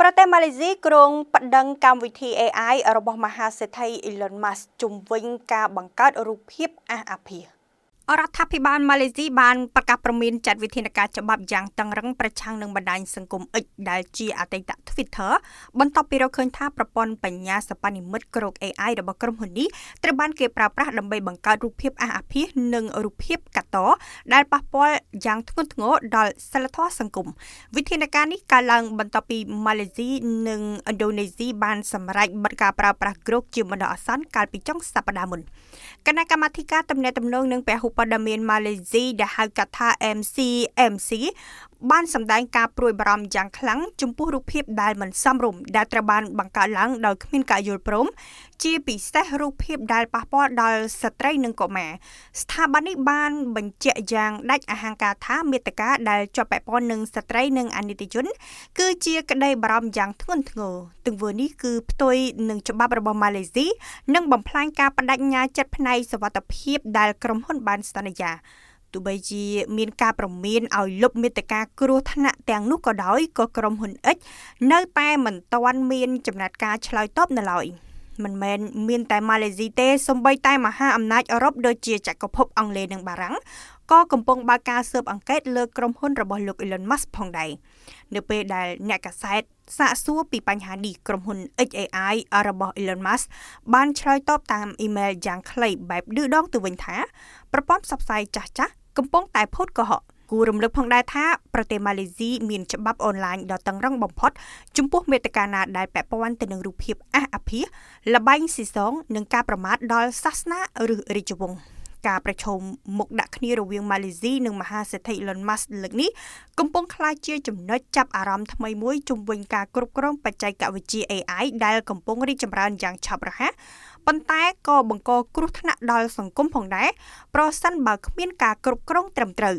ប្រទេសម៉ាឡេស៊ីក្រុងបដិងកម្មវិធី AI របស់មហាសេដ្ឋី Elon Musk ជំវិញការបង្កើតរូបភាពអាភាសរដ្ឋាភិបាលម៉ាឡេស៊ីបានប្រកាសព្រមានចាត់វិធានការច្បាប់យ៉ាងតឹងរ៉ឹងប្រឆាំងនឹងបណ្ដាញសង្គម X ដែលជាអតីត Twitter បន្ទាប់ពីរកឃើញថាប្រព័ន្ធបញ្ញាសិប្បនិម្មិតគ្រោក AI របស់ក្រុមហ៊ុននេះត្រូវបានគេប្រើប្រាស់ដើម្បីបង្កើតរូបភាពអាភាសនិងរូបភាពកាតដែលប៉ះពាល់យ៉ាងធ្ងន់ធ្ងរដល់សីលធម៌សង្គមវិធានការនេះកើតឡើងបន្ទាប់ពីម៉ាឡេស៊ីនិងឥណ្ឌូនេស៊ីបានសម្រេចបិទការប្រើប្រាស់គ្រោកជាបណ្ដោះអាសន្នកាលពីចុងសប្តាហ៍មុនគណៈកម្មាធិការទំនាក់ទំនងនឹងពហុព័ត៌មានម៉ាឡេស៊ីដែលហៅកាត់ថា MCMC បានសម្ដែងការព្រួយបារម្ភយ៉ាងខ្លាំងចំពោះរូបភាពដែលមិនសមរម្យដែលត្រូវបានបង្កើតឡើងដោយគ្មានការយល់ព្រមជាពិសេសរូបភាពដែលប៉ះពាល់ដល់ស្ត្រីនិងកុមារស្ថាប័ននេះបានបញ្ជាក់យ៉ាងដាច់អហង្ការថាមាតិកាដែលជាប់ពាក់ព័ន្ធនឹងស្ត្រីនិងអនិច្ចជនគឺជាក្តីបារម្ភយ៉ាងធ្ងន់ធ្ងរទង្វើនេះគឺផ្ទុយនឹងច្បាប់របស់ម៉ាឡេស៊ីនិងបំផ្លាញការបដិញ្ញាចិត្តផ្នែកសុវត្ថិភាពដែលក្រុមហ៊ុនបានសន្យាទោះបីជាមានការព្រមានឲ្យលុបមាតិកាគ្រោះថ្នាក់ទាំងនោះក៏ដោយក៏ក្រុមហ៊ុន X នៅតែមិនទាន់មានចំណាត់ការឆ្លើយតបនៅឡើយមិនមែនមានតែម៉ាឡេស៊ីទេសូម្បីតែមហាអំណាចអឺរ៉ុបដូចជាចក្រភពអង់គ្លេសនិងបារាំងក៏កំពុងបើកការស៊ើបអង្កេតលើក្រុមហ៊ុនរបស់លោក Elon Musk ផងដែរនៅពេលដែលអ្នកកាសែតសាកសួរពីបញ្ហានេះក្រុមហ៊ុន XAI របស់ Elon Musk បានឆ្លើយតបតាមអ៊ីមែលយ៉ាងខ្លីបែបឌឺដងទៅវិញថាប្រព័ន្ធផ្សព្វផ្សាយចាស់ៗកំពុងតែផូតកុហកគួររំលឹកផងដែរថាប្រទេសម៉ាឡេស៊ីមានច្បាប់អនឡាញដ៏តឹងរ៉ឹងបំផុតចំពោះមាតិកាណាដែលពាក់ព័ន្ធទៅនឹងរូបភាពអាភាសល្បែងស៊ីសងនិងការប្រមាថដល់សាសនាឬរាជវង្សការប្រជុំមុខដាក់គ្នារវាងម៉ាឡេស៊ីនិងមហាសេដ្ឋី Elon Musk លើកនេះកំពុងក្លាយជាចំណុចចាប់អារម្មណ៍ថ្មីមួយជុំវិញការគ្រប់គ្រងបច្ចេកវិទ្យា AI ដែលកំពុងរីកចម្រើនយ៉ាងឆាប់រហ័សប៉ុន្តែក៏បង្កគ្រោះថ្នាក់ដល់សង្គមផងដែរប្រសិនបើគ្មានការគ្រប់គ្រងត្រឹមត្រូវ